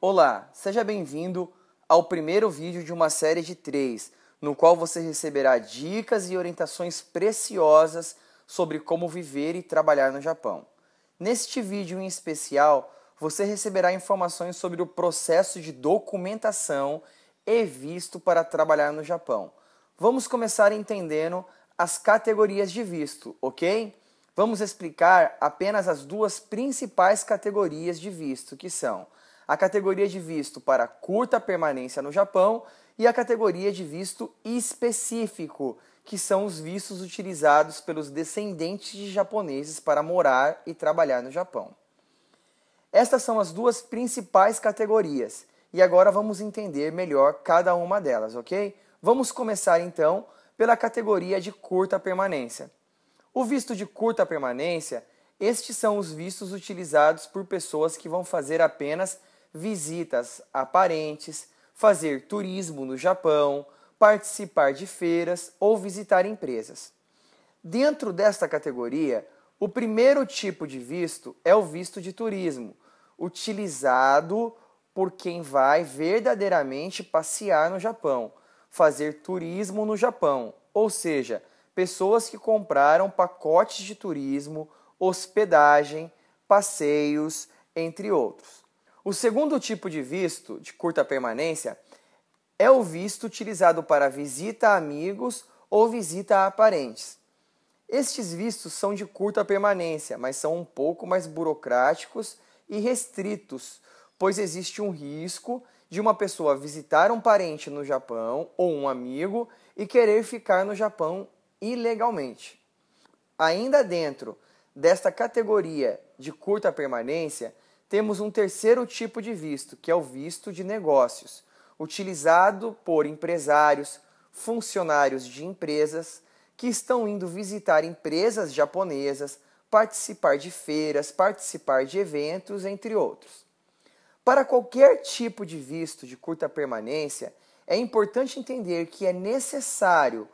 Olá, seja bem-vindo ao primeiro vídeo de uma série de 3, no qual você receberá dicas e orientações preciosas sobre como viver e trabalhar no Japão. Neste vídeo em especial, você receberá informações sobre o processo de documentação e visto para trabalhar no Japão. Vamos começar entendendo as categorias de visto, ok? Vamos explicar apenas as duas principais categorias de visto, que são a categoria de visto para curta permanência no Japão e a categoria de visto específico, que são os vistos utilizados pelos descendentes de japoneses para morar e trabalhar no Japão. Estas são as duas principais categorias e agora vamos entender melhor cada uma delas, ok? Vamos começar então pela categoria de curta permanência. O visto de curta permanência, estes são os vistos utilizados por pessoas que vão fazer apenas visitas a parentes, fazer turismo no Japão, participar de feiras ou visitar empresas. Dentro desta categoria, o primeiro tipo de visto é o visto de turismo, utilizado por quem vai verdadeiramente passear no Japão, fazer turismo no Japão, ou seja, pessoas que compraram pacotes de turismo, hospedagem, passeios, entre outros. O segundo tipo de visto de curta permanência é o visto utilizado para visita a amigos ou visita a parentes. Estes vistos são de curta permanência, mas são um pouco mais burocráticos e restritos, pois existe um risco de uma pessoa visitar um parente no Japão ou um amigo e querer ficar no Japão ilegalmente. Ainda dentro desta categoria de curta permanência, temos um terceiro tipo de visto, que é o visto de negócios, utilizado por empresários, funcionários de empresas que estão indo visitar empresas japonesas, participar de feiras, participar de eventos, entre outros. Para qualquer tipo de visto de curta permanência, é importante entender que é necessário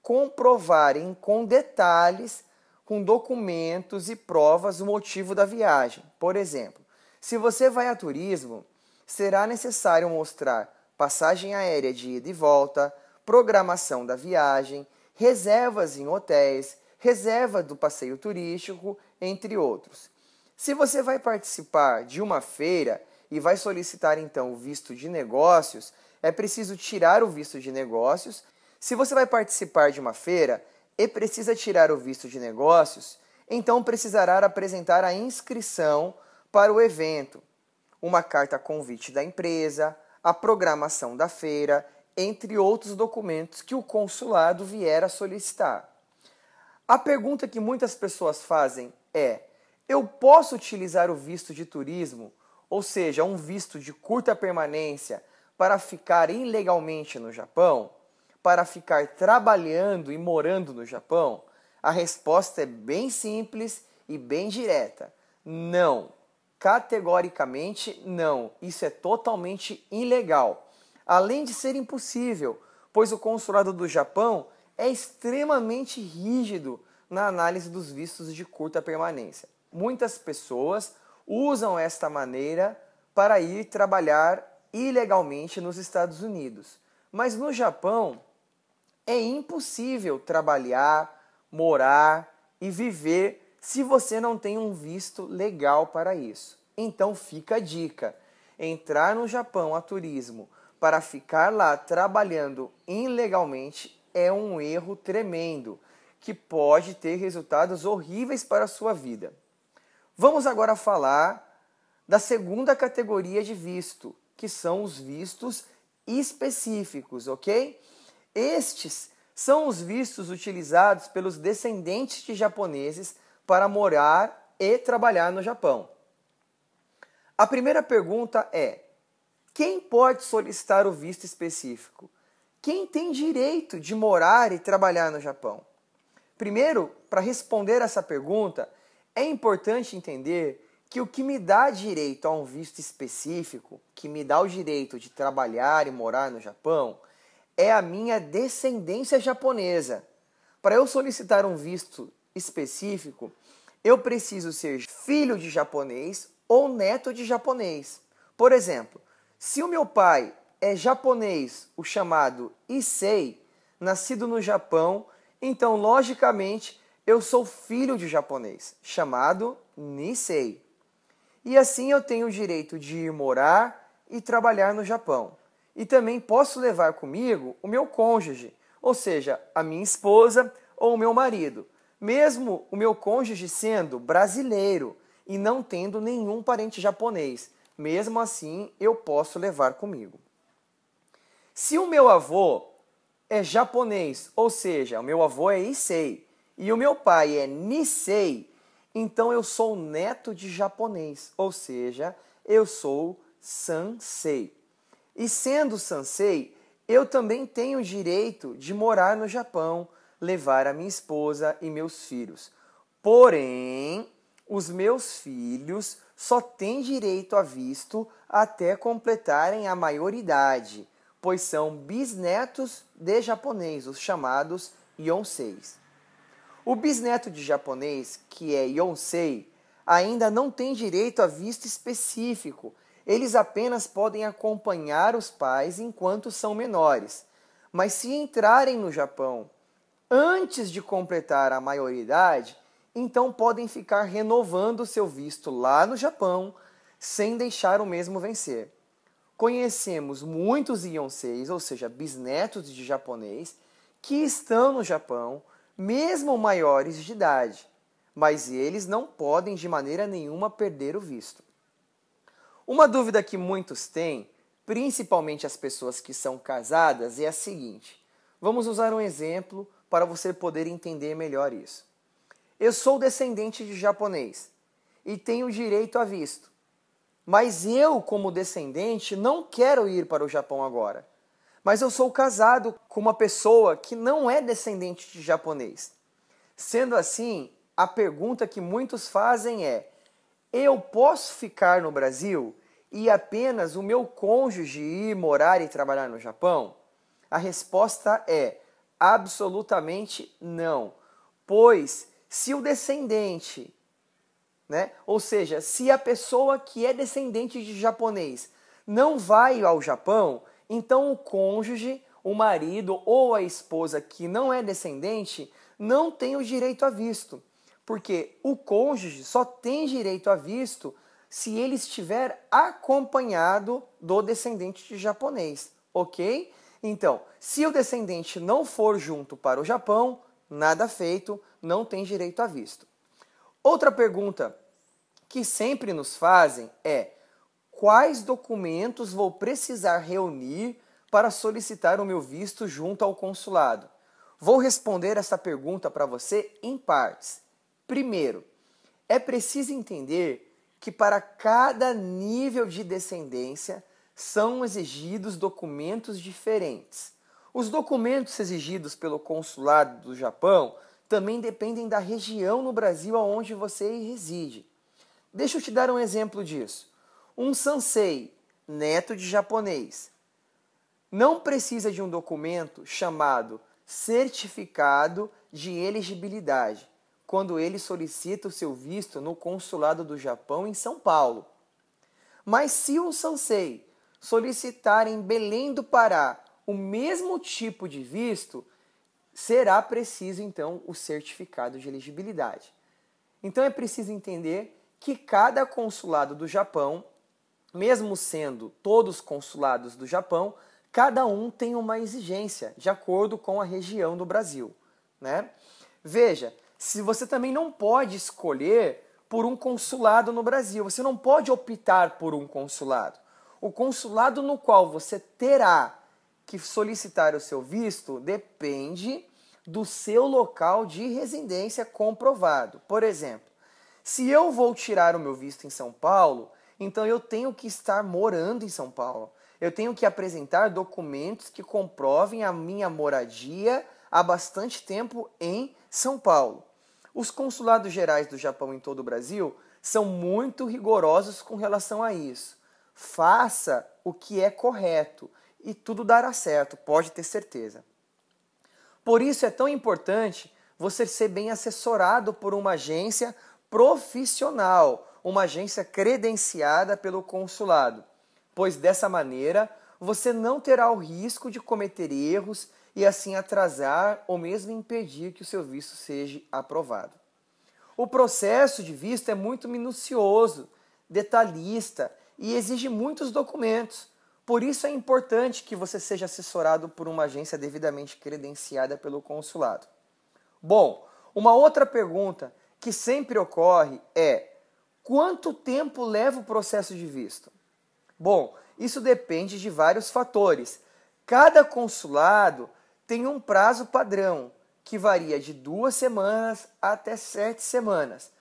comprovarem com detalhes, com documentos e provas o motivo da viagem. Por exemplo, se você vai a turismo, será necessário mostrar passagem aérea de ida e volta, programação da viagem, reservas em hotéis, reserva do passeio turístico, entre outros. Se você vai participar de uma feira e vai solicitar então o visto de negócios, é preciso tirar o visto de negócios. Se você vai participar de uma feira e precisa tirar o visto de negócios, então precisará apresentar a inscrição para o evento, uma carta convite da empresa, a programação da feira, entre outros documentos que o consulado vier a solicitar. A pergunta que muitas pessoas fazem é: eu posso utilizar o visto de turismo, ou seja, um visto de curta permanência, para ficar ilegalmente no Japão? Para ficar trabalhando e morando no Japão? A resposta é bem simples e bem direta. Não. Categoricamente não. Isso é totalmente ilegal. Além de ser impossível, pois o consulado do Japão é extremamente rígido na análise dos vistos de curta permanência. Muitas pessoas usam esta maneira para ir trabalhar ilegalmente nos Estados Unidos. Mas no Japão é impossível trabalhar, morar e viver se você não tem um visto legal para isso. Então fica a dica: entrar no Japão a turismo para ficar lá trabalhando ilegalmente é um erro tremendo, que pode ter resultados horríveis para a sua vida. Vamos agora falar da segunda categoria de visto, que são os vistos específicos, ok? Estes são os vistos utilizados pelos descendentes de japoneses para morar e trabalhar no Japão. A primeira pergunta é: quem pode solicitar o visto específico? Quem tem direito de morar e trabalhar no Japão? Primeiro, para responder essa pergunta, é importante entender que o que me dá direito a um visto específico, que me dá o direito de trabalhar e morar no Japão, é a minha descendência japonesa. Para eu solicitar um visto específico, eu preciso ser filho de japonês ou neto de japonês. Por exemplo, Se o meu pai é japonês, o chamado Issei, nascido no Japão, então, logicamente, eu sou filho de japonês, chamado Nisei. E assim eu tenho o direito de ir morar e trabalhar no Japão. E também posso levar comigo o meu cônjuge, ou seja, a minha esposa ou o meu marido, mesmo o meu cônjuge sendo brasileiro e não tendo nenhum parente japonês. Mesmo assim, eu posso levar comigo. Se o meu avô é japonês, ou seja, o meu avô é Issei, e o meu pai é Nisei, então eu sou neto de japonês, ou seja, eu sou Sansei. E sendo Sansei, eu também tenho o direito de morar no Japão, levar a minha esposa e meus filhos. Porém, os meus filhos só têm direito a visto até completarem a maioridade, pois são bisnetos de japonês, os chamados Yonseis. O bisneto de japonês, que é Yonsei, ainda não tem direito a visto específico. Eles apenas podem acompanhar os pais enquanto são menores. Mas se entrarem no Japão antes de completar a maioridade, então podem ficar renovando seu visto lá no Japão, sem deixar o mesmo vencer. Conhecemos muitos Yonseis, ou seja, bisnetos de japonês, que estão no Japão, mesmo maiores de idade, mas eles não podem de maneira nenhuma perder o visto. Uma dúvida que muitos têm, principalmente as pessoas que são casadas, é a seguinte. Vamos usar um exemplo para você poder entender melhor isso. Eu sou descendente de japonês e tenho direito a visto. Mas eu, como descendente, não quero ir para o Japão agora. Mas eu sou casado com uma pessoa que não é descendente de japonês. Sendo assim, a pergunta que muitos fazem é: eu posso ficar no Brasil e apenas o meu cônjuge ir morar e trabalhar no Japão? A resposta é absolutamente não. Pois se o descendente, ou seja, se a pessoa que é descendente de japonês não vai ao Japão, então o cônjuge, o marido ou a esposa que não é descendente não tem o direito a visto. Porque o cônjuge só tem direito a visto se ele estiver acompanhado do descendente de japonês, ok? Então, se o descendente não for junto para o Japão, nada feito, não tem direito a visto. Outra pergunta que sempre nos fazem é: quais documentos vou precisar reunir para solicitar o meu visto junto ao consulado? Vou responder essa pergunta para você em partes. Primeiro, é preciso entender que para cada nível de descendência são exigidos documentos diferentes. Os documentos exigidos pelo consulado do Japão também dependem da região no Brasil onde você reside. Deixa eu te dar um exemplo disso. Um Sansei, neto de japonês, não precisa de um documento chamado Certificado de Elegibilidade, quando ele solicita o seu visto no consulado do Japão em São Paulo. Mas se um Sansei solicitar em Belém do Pará o mesmo tipo de visto, será preciso então o certificado de elegibilidade. Então é preciso entender que cada consulado do Japão, mesmo sendo todos consulados do Japão, cada um tem uma exigência de acordo com a região do Brasil, Veja, se você também não pode escolher por um consulado no Brasil, você não pode optar por um consulado. O consulado no qual você terá que solicitar o seu visto depende do seu local de residência comprovado. Por exemplo, se eu vou tirar o meu visto em São Paulo, então eu tenho que estar morando em São Paulo. Eu tenho que apresentar documentos que comprovem a minha moradia há bastante tempo em São Paulo. Os consulados gerais do Japão em todo o Brasil são muito rigorosos com relação a isso. Faça o que é correto e tudo dará certo, pode ter certeza. Por isso é tão importante você ser bem assessorado por uma agência profissional, uma agência credenciada pelo consulado. pois dessa maneira você não terá o risco de cometer erros e assim atrasar ou mesmo impedir que o seu visto seja aprovado. O processo de visto é muito minucioso, detalhista e exige muitos documentos. Por isso é importante que você seja assessorado por uma agência devidamente credenciada pelo consulado. Bom, uma outra pergunta que sempre ocorre é: quanto tempo leva o processo de visto? Bom, isso depende de vários fatores. Cada consulado tem um prazo padrão, que varia de 2 semanas até 7 semanas.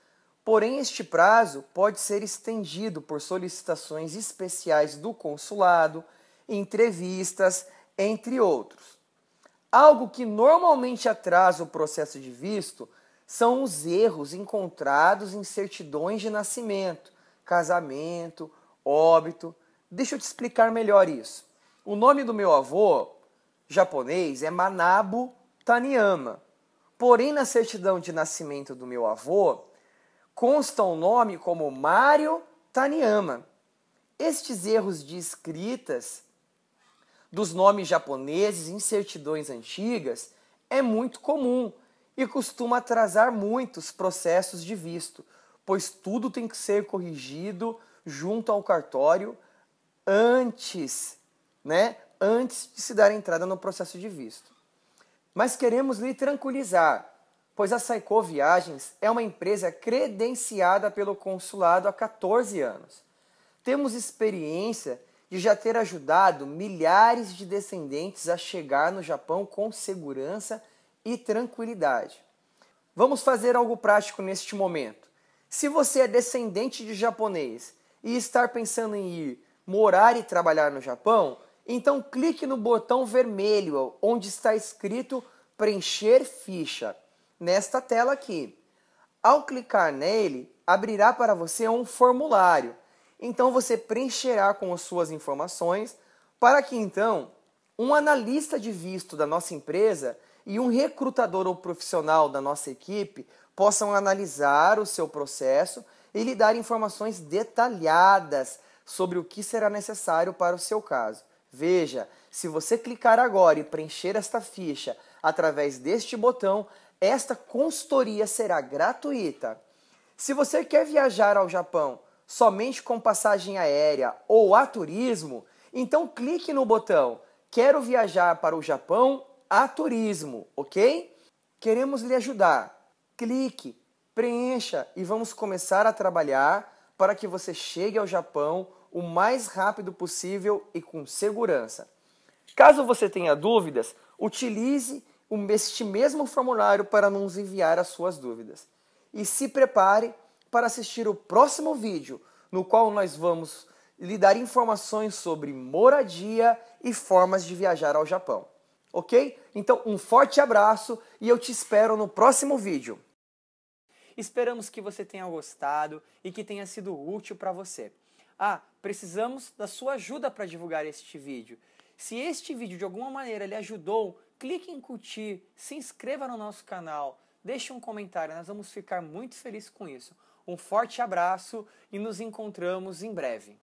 Porém, este prazo pode ser estendido por solicitações especiais do consulado, entrevistas, entre outros. Algo que normalmente atrasa o processo de visto são os erros encontrados em certidões de nascimento, casamento, óbito. Deixa eu te explicar melhor isso. O nome do meu avô japonês é Manabu Taniyama. Porém, na certidão de nascimento do meu avô, consta o nome como Mário Taniyama. Estes erros de escritas dos nomes japoneses em certidões antigas é muito comum e costuma atrasar muitos processos de visto, pois tudo tem que ser corrigido junto ao cartório antes de se dar entrada no processo de visto. Mas queremos lhe tranquilizar, pois a Saiko Viagens é uma empresa credenciada pelo consulado há 14 anos. Temos experiência de já ter ajudado milhares de descendentes a chegar no Japão com segurança e tranquilidade. Vamos fazer algo prático neste momento. Se você é descendente de japonês e está pensando em ir morar e trabalhar no Japão, então clique no botão vermelho onde está escrito preencher ficha, nesta tela aqui. Ao clicar nele, abrirá para você um formulário. Então você preencherá com as suas informações para que então um analista de visto da nossa empresa e um recrutador ou profissional da nossa equipe possam analisar o seu processo e lhe dar informações detalhadas sobre o que será necessário para o seu caso. Veja, se você clicar agora e preencher esta ficha através deste botão, esta consultoria será gratuita. Se você quer viajar ao Japão somente com passagem aérea ou a turismo, então clique no botão Quero viajar para o Japão a turismo, ok? Queremos lhe ajudar. Clique, preencha e vamos começar a trabalhar para que você chegue ao Japão o mais rápido possível e com segurança. Caso você tenha dúvidas, utilize este mesmo formulário para nos enviar as suas dúvidas. E se prepare para assistir o próximo vídeo, no qual nós vamos lhe dar informações sobre moradia e formas de viajar ao Japão. Ok? Então, um forte abraço e eu te espero no próximo vídeo. Esperamos que você tenha gostado e que tenha sido útil para você. Precisamos da sua ajuda para divulgar este vídeo. Se este vídeo de alguma maneira lhe ajudou, clique em curtir, se inscreva no nosso canal, deixe um comentário, nós vamos ficar muito felizes com isso. Um forte abraço e nos encontramos em breve.